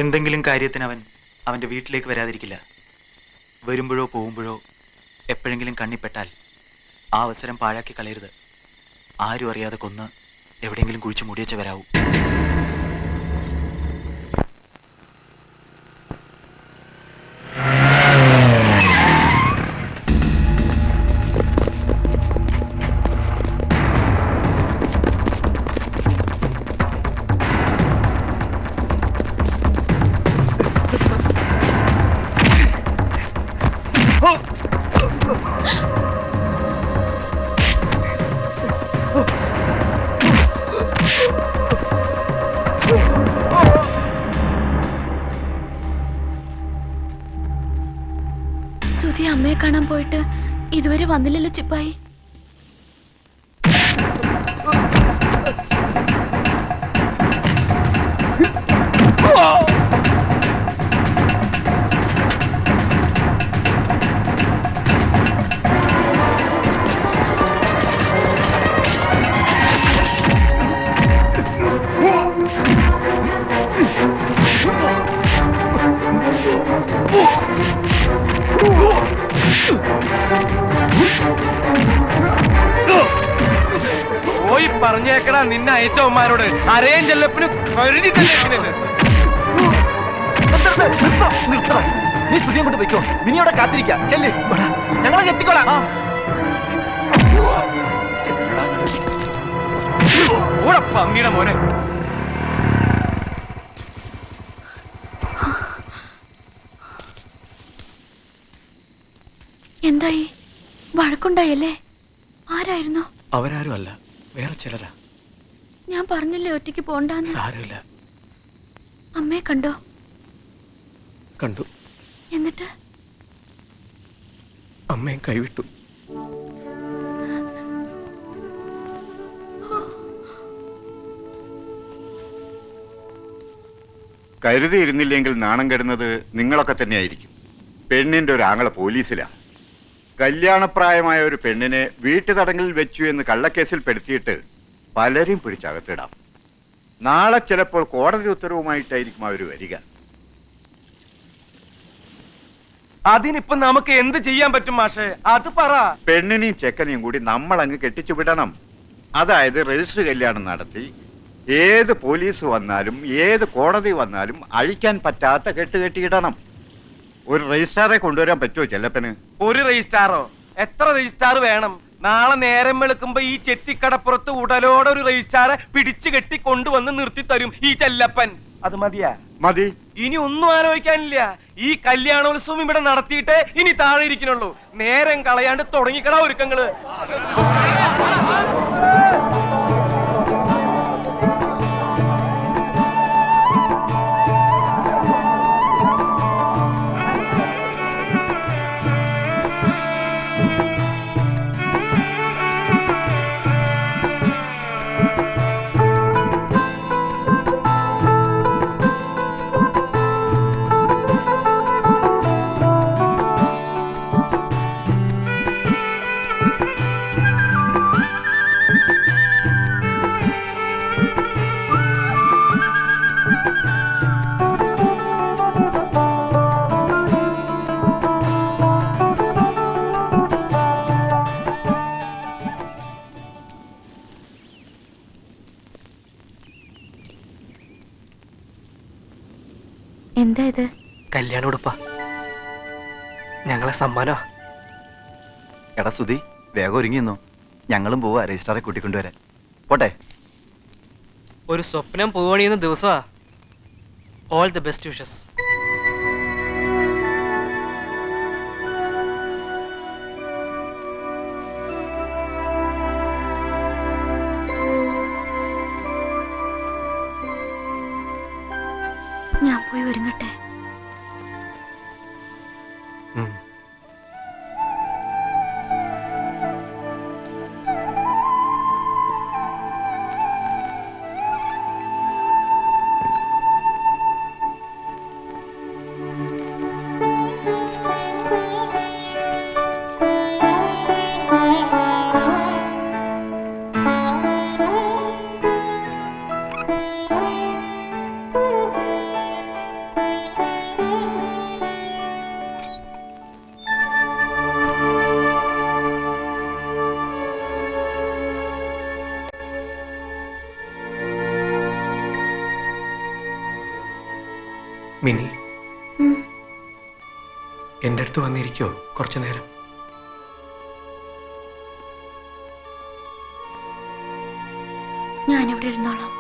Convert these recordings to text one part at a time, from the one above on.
എന്തെങ്കിലും കാര്യത്തിന് അവൻ അവൻ്റെ വീട്ടിലേക്ക് വരാതിരിക്കില്ല. വരുമ്പോഴോ പോകുമ്പോഴോ എപ്പോഴെങ്കിലും കണ്ണിപ്പെട്ടാൽ ആ അവസരം പാഴാക്കി കളയരുത്. ആരും അറിയാതെ കൊന്ന് എവിടെയെങ്കിലും കുഴിച്ച് മുടിവെച്ച് വരാവൂ. സുധി അമ്മയെ കാണാൻ പോയിട്ട് ഇതുവരെ വന്നില്ലല്ലോ ചിപ്പായി. പോയി പറഞ്ഞേക്കടാ നിന്നെ അയച്ചവന്മാരോട് അരയും ചെല്ലപ്പിന് കരുതി തന്നെ. നീ സുധിയും കൊണ്ട് പോയിക്കോ, മിനിയോടെ കാത്തിരിക്കാം. ചെല്ല്, ഞങ്ങളെ എത്തിക്കോളാം. പന്നിയുടെ മോനെ. എന്തായി? വഴക്കുണ്ടായല്ലേ? ആരായിരുന്നു? അവരാരും അല്ല, വേറെ ചിലരാ. ഞാൻ പറഞ്ഞില്ലേ ഒറ്റയ്ക്ക് പോണ്ടാന്ന്. സാരമില്ല. അമ്മയെ കണ്ടോ? കണ്ടു. എന്നിട്ട് അമ്മയും കൈവിട്ടു. കരുതിയിരുന്നില്ലെങ്കിൽ നാണം കെടുന്നത് നിങ്ങളൊക്കെ തന്നെയായിരിക്കും. പെണ്ണിന്റെ ഒരു ആങ്ങള പോലീസിലാ. കല്യാണപ്രായമായ ഒരു പെണ്ണിനെ വീട്ടുതടങ്കലിൽ വെച്ചു എന്ന് കള്ളക്കേസിൽ പെടുത്തിയിട്ട് പലരും പിടിച്ചകത്തിടാം. നാളെ ചിലപ്പോൾ കോടതി ഉത്തരവുമായിട്ടായിരിക്കും അവർ വരിക. അതിനിപ്പോ നമുക്ക് എന്ത് ചെയ്യാൻ പറ്റും മാഷേ? അത് പറ. പെണ്ണിനെയും ചെക്കനെയും കൂടി നമ്മൾ അങ്ങ് കെട്ടിച്ചു വിടണം. അതായത് രജിസ്റ്റർ കല്യാണം നടത്തി ഏത് പോലീസ് വന്നാലും ഏത് കോടതി വന്നാലും അഴിക്കാൻ പറ്റാത്ത കെട്ടുകെട്ടിയിടണം. ഒരു രജിസ്ട്രാറെ കൊണ്ടുവരാൻ പറ്റുമോ ചെല്ലപ്പന്? ഒരു രജിസ്ട്രാറോ? എത്ര രജിസ്ട്രാർ വേണം? നാളെ നേരം വെളുക്കുമ്പോ ഈ ചെത്തിക്കടപ്പുറത്ത് ഉടലോടെ ഒരു രജിസ്ട്രാറെ പിടിച്ചു കെട്ടി കൊണ്ടുവന്ന് നിർത്തി തരും ഈ ചെല്ലപ്പൻ. അത് മതിയാ? മതി. ഇനി ഒന്നും ആലോചിക്കാനില്ല. ഈ കല്യാണോത്സവം ഇവിടെ നടത്തിയിട്ടേ ഇനി താഴെ ഇരിക്കണുള്ളൂ. നേരം കളയാണ്ട് തുടങ്ങിക്കടാ ഒരുക്കങ്ങള്. എന്താ ഇത്? കല്യാണോടുപ്പാ, ഞങ്ങളെ സമ്മാനോ. എടാ സുധി, വേഗം ഒരുങ്ങിന്നോ. ഞങ്ങളും പോവാ രജിസ്ട്രാറെ കൂട്ടിക്കൊണ്ടുവരാൻ. പോട്ടെ. ഒരു സ്വപ്നം പോവണിയുന്ന ദിവസമാ. All the best wishes. ഞാൻ പോയി ഒരുങ്ങട്ടെ. മിനി ഉം. എൻ്റെ അടുത്ത് വന്നിരിക്കോ കുറച്ചു നേരം? ഞാനിവിടെ ഇരുന്നോളാം.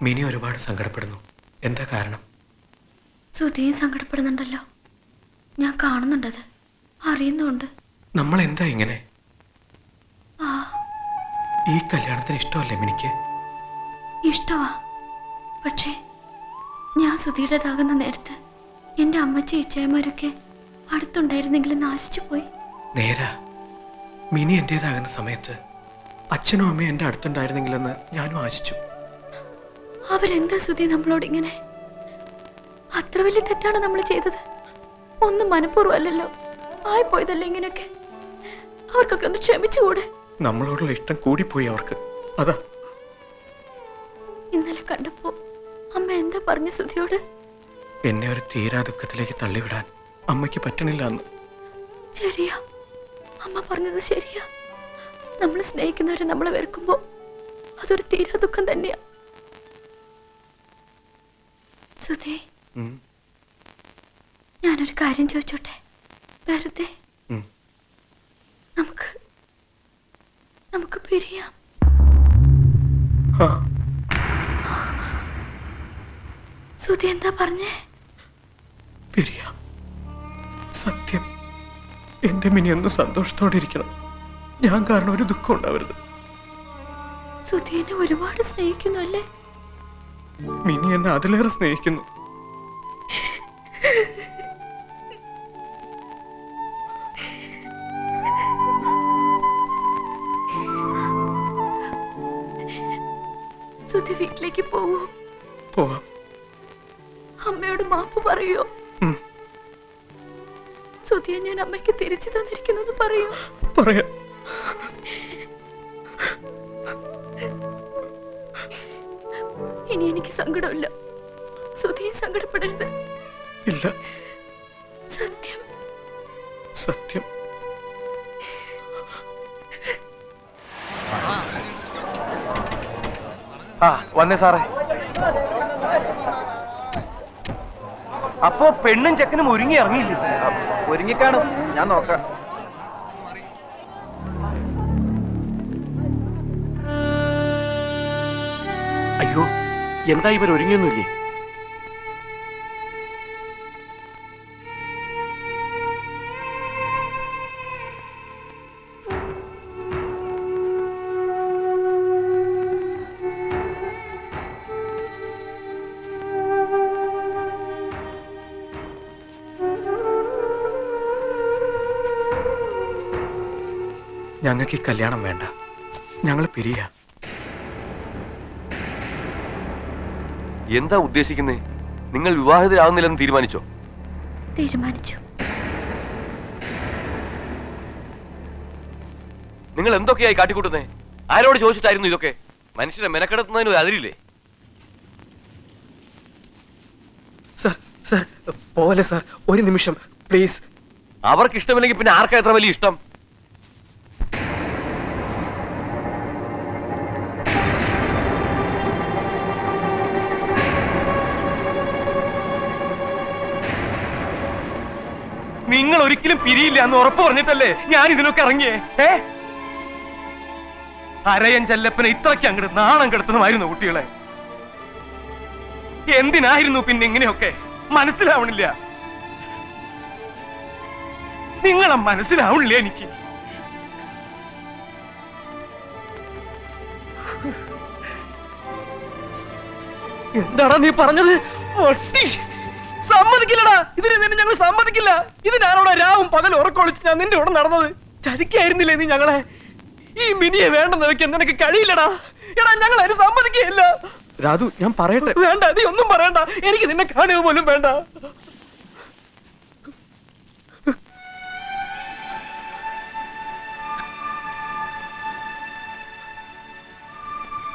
മിനി ഒരുപാട് സങ്കടപ്പെടുന്നു. എന്താ കാരണം? സുധിയും സങ്കടപ്പെടുന്നുണ്ടല്ലോ. ഞാൻ കാണുന്നുണ്ടത്, അറിയുന്നുണ്ട്. നമ്മൾ എന്താ ഇങ്ങനെ? ആ, ഈ കല്യാണത്തിന് ഇഷ്ടമല്ലേ മിനിക്ക്? ഇഷ്ടമാ. പക്ഷേ ഞാൻ സുധിയുടേതാകുന്ന നേരത്ത് എൻ്റെ അമ്മച്ചി ഇച്ചായമാരൊക്കെ അടുത്തുണ്ടായിരുന്നെങ്കിലും നാശിച്ചു പോയി. നേരാ, മിനി എന്റേതാകുന്ന സമയത്ത് അച്ഛനും അമ്മയും എൻ്റെ അടുത്തുണ്ടായിരുന്നെങ്കിലെന്ന് ഞാനും ആശിച്ചു. അവരെന്താ സുധി നമ്മളോട് ഇങ്ങനെ? അത്ര വലിയ തെറ്റാണ് നമ്മൾ ചെയ്തത്. ഒന്നും മനഃപൂർവ്വമല്ലല്ലോ, ആയിപ്പോയതല്ലേ ഇങ്ങനെയൊക്കെ. അവർക്കൊക്കെ ഒന്ന് ക്ഷമിച്ചുകൂടെ? നമ്മളോടുള്ള ഇഷ്ടം കൂടിപ്പോയി അവർക്ക്, അതാ. ഇന്നലെ കണ്ടപ്പോ അമ്മ എന്താ പറഞ്ഞു സുധിയോട്? എന്നെ ഒരു തീരാ ദുഃഖത്തിലേക്ക് തള്ളിവിടാൻ അമ്മയ്ക്ക് പറ്റണില്ല എന്ന്. ശരിയാ, അമ്മ പറഞ്ഞത് ശരിയാ. നമ്മൾ സ്നേഹിക്കുന്നവരെ നമ്മളെ വെറുക്കുമ്പോ അതൊരു തീരാ ദുഃഖം തന്നെയാ. സുധി, ഉം, ഞാനൊരു കാര്യം ചോദിച്ചോട്ടെ? വെറുതെ ഉം. നമുക്ക് പിരിയാം. ആ, സുധി എന്താ പറഞ്ഞേ? പിരിയാം. സത്യം, എന്റെ മിനി ഒന്ന് സന്തോഷത്തോടെ ഇരിക്കണം. ഞാൻ കാരണം ഒരു ദുഃഖം ഉണ്ടാവരുത്. സുധി എന്നെ ഒരുപാട് സ്നേഹിക്കുന്നു അല്ലേ? മിനി എന്നെ അതിലേറെ സ്നേഹിക്കുന്നു. സുധി വീട്ടിലേക്ക് പോവോ? പോവാം. അമ്മയോട് മാപ്പ് പറയോ? ഉം, സുധിയെ ഞാൻ അമ്മയ്ക്ക് തിരിച്ചു തന്നിരിക്കുന്നത് പറയോ? പറയാം. ഇനി എനിക്ക് സങ്കടമില്ല. സുധിയെ സങ്കടപ്പെടരുത്. ഇല്ല, സത്യം. സത്യം. ആ വന്നേ സാറേ. അപ്പോ പെണ്ണും ചെക്കനും ഒരുങ്ങി ഇറങ്ങിയില്ലേ? ഒരുങ്ങിക്കാണും, ഞാൻ നോക്കാം. അയ്യോ, എന്താ ഇവർ ഒരുങ്ങിയൊന്നുമില്ലേ? ഞങ്ങൾക്ക് ഈ കല്യാണം വേണ്ട. ഞങ്ങൾ പിരിയാ. എന്താ ഉദ്ദേശിക്കുന്നേ? നിങ്ങൾ വിവാഹിതരാകുന്നില്ലെന്ന് തീരുമാനിച്ചോ? തീരുമാനിച്ചു. നിങ്ങൾ എന്തൊക്കെയായി കാട്ടിക്കൂട്ടുന്നേ? ആരോട് ചോദിച്ചിട്ടായിരുന്നു ഇതൊക്കെ? മനുഷ്യനെ മെനക്കെടുത്തുന്നതിന് ഒരു അതിരില്ലേ? സാർ, സാർ, പോലെ സാർ, ഒരു നിമിഷം പ്ലീസ്. അവർക്ക് ഇഷ്ടമില്ലെങ്കിൽ പിന്നെ ആർക്കാ എത്ര വലിയ ഇഷ്ടം? നിങ്ങൾ ഒരിക്കലും പിരിയില്ല എന്ന് ഉറപ്പ് പറഞ്ഞിട്ടല്ലേ ഞാൻ ഇതിനൊക്കെ ഇറങ്ങിയേ? അരയൻ ചെല്ലപ്പനെ ഇത്രയ്ക്ക് അങ്ങോട്ട് നാണം കെടുത്തുന്നതായിരുന്നു കുട്ടികളെ. എന്തിനായിരുന്നു പിന്നെ ഇങ്ങനെയൊക്കെ? മനസ്സിലാവണില്ല. നിങ്ങളെ മനസ്സിലാവണില്ല എനിക്ക്. എന്താടാ നീ പറഞ്ഞത്? സമ്മതിക്കില്ലടാ, ഇതിന് നിന്നെ ഞങ്ങൾ സമ്മതിക്കില്ല. ഇത് ഞാനോടെ രാവും പകൽ ഉറക്കൊളിച്ച് ഞാൻ നിന്റെ കൂടെ നടന്നത്. ചതിക്കായിരുന്നില്ലേ നീ ഞങ്ങളെ? ഈ മിനിയെ വേണ്ടെന്ന് വെക്കാൻ നിനക്ക് കഴിയില്ലടാ. എടാ, ഞങ്ങൾ അതിന് സമ്മതിക്കുകയില്ല. രാധു, ഞാൻ പറയട്ടെ. വേണ്ട, നീ ഒന്നും പറയണ്ട. എനിക്ക് നിന്നെ കാണുക പോലും വേണ്ട.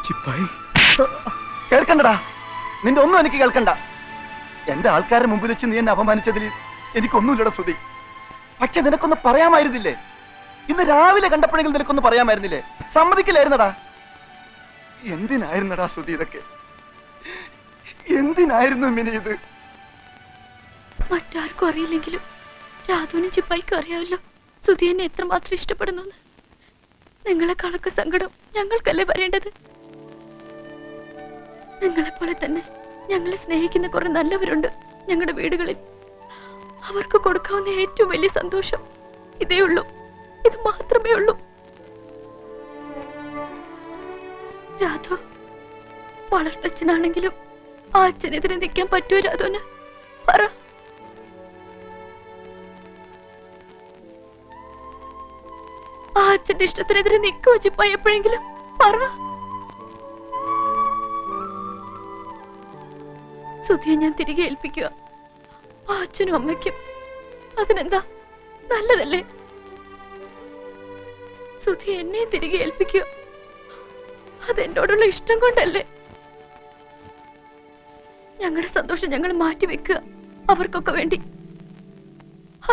ചിപ്പായി, കേൾക്കണ്ടടാ, നിന്റെ ഒന്നും എനിക്ക് കേൾക്കണ്ട. എന്റെ ആൾക്കാരുടെ മുമ്പിൽ വെച്ച് നീ എന്നെ അപമാനിച്ചതിൽ എനിക്കൊന്നുമില്ലടാ സുധി. പക്ഷെ നിനക്കൊന്ന് പറയാമായിരുന്നില്ലേ? ഇന്ന് രാവിലെ കണ്ടപ്പോഴെങ്കിലും നിനക്കൊന്ന് പറയാമായിരുന്നില്ലേ? സമ്മതിക്കില്ലായിരുന്നടാ. എന്തിനായിരുന്നടാ സുധി ഇതൊക്കെ? എന്തിനായിരുന്നു മിനി ഇത്? മറ്റാർക്കും അറിയില്ലെങ്കിലും രാധുവിനും ചിപ്പായിക്കും അറിയാമല്ലോ സുധി എന്നെ എത്രമാത്രം ഇഷ്ടപ്പെടുന്നു. നിങ്ങളെക്കാളൊക്കെ സങ്കടം ഞങ്ങൾക്കല്ലേ വരേണ്ടത്. നിങ്ങളെപ്പോലെ തന്നെ ഞങ്ങളെ സ്നേഹിക്കുന്ന കുറെ നല്ലവരുണ്ട് ഞങ്ങളുടെ വീടുകളിൽ. അവർക്ക് കൊടുക്കാവുന്ന ഏറ്റവും വലിയ സന്തോഷം ഇതേ ഉള്ളൂ, ഇത് മാത്രമേ ഉള്ളൂ. രാധു വളർത്തച്ഛനാണെങ്കിലും ആ അച്ഛനെതിരെ നിൽക്കാൻ പറ്റുമോ രാധുവിന്? പറ. ആ അച്ഛന്റെ ഇഷ്ടത്തിനെതിരെ നിൽക്കുമോ ചിപ്പായി എപ്പോഴെങ്കിലും? പറ. സുധിയെ ഞാൻ തിരികെ ഏൽപ്പിക്കുക ആ അച്ഛനും അമ്മയ്ക്കും. അതിനെന്താ, നല്ലതല്ലേ? സുധി എന്നെ തിരികെ ഏൽപ്പിക്കുക, അതെന്നോടുള്ള ഇഷ്ടം കൊണ്ടല്ലേ? ഞങ്ങളുടെ സന്തോഷം ഞങ്ങൾ മാറ്റിവെക്കുക അവർക്കൊക്കെ വേണ്ടി.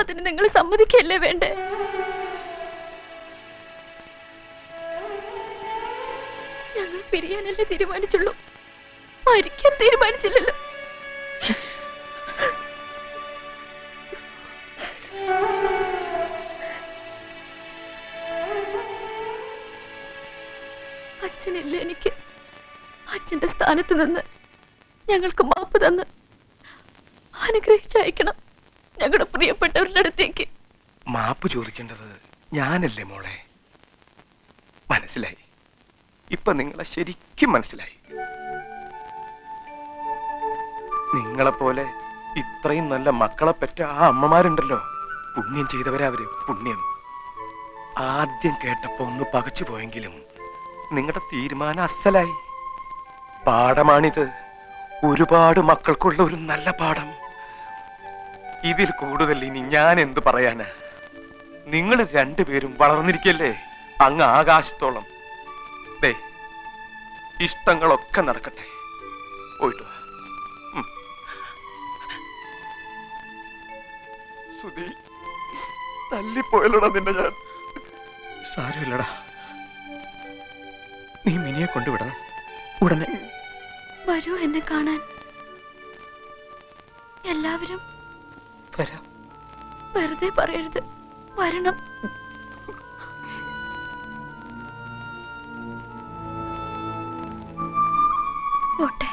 അതിന് നിങ്ങൾ സമ്മതിക്കല്ലേ വേണ്ടേ? ഞങ്ങൾ പിരിയാനല്ലേ തീരുമാനിച്ചുള്ളൂ, മരിക്കാൻ തീരുമാനിച്ചില്ലല്ലോ. അച്ഛനില്ല എനിക്ക്. അച്ഛന്റെ സ്ഥാനത്ത് നിന്ന് ഞങ്ങൾക്ക് മാപ്പ് തന്ന് അനുഗ്രഹിച്ചയക്കണം ഞങ്ങളുടെ പ്രിയപ്പെട്ടവരുടെ അടുത്തേക്ക്. മാപ്പ് ചോദിക്കേണ്ടത് ഞാനല്ലേ മോളെ? മനസ്സിലായി, ഇപ്പൊ നിങ്ങളെ ശരിക്കും മനസ്സിലായി. നിങ്ങളെപ്പോലെ ഇത്രയും നല്ല മക്കളെ പെറ്റ ആ അമ്മമാരുണ്ടല്ലോ, പുണ്യം ചെയ്തവരവര്. പുണ്യം. ആദ്യം കേട്ടപ്പോ ഒന്ന് പകച്ചു പോയെങ്കിലും നിങ്ങളുടെ തീരുമാനം അസലായി. പാഠമാണിത്, ഒരുപാട് മക്കൾക്കുള്ള ഒരു നല്ല പാഠം. ഇതിൽ കൂടുതൽ ഇനി ഞാൻ എന്ത് പറയാനാ? നിങ്ങൾ രണ്ടുപേരും വളർന്നിരിക്കല്ലേ അങ്ങ് ആകാശത്തോളം. ദേ, ഇഷ്ടങ്ങളൊക്കെ നടക്കട്ടെ. പോയിട്ട് വാ. സുധി, തല്ലിപ്പോയല്ലോടാ നിന്നെ ഞാൻ. സാരമില്ലടാ, നീ മിനിയെ കൊണ്ടുവിടണം ഉടനെ. വരൂ എന്നെ കാണാൻ. എല്ലാവരും വരാം. വെറുതെ പറയരുത്, വരണം. പോട്ടെ.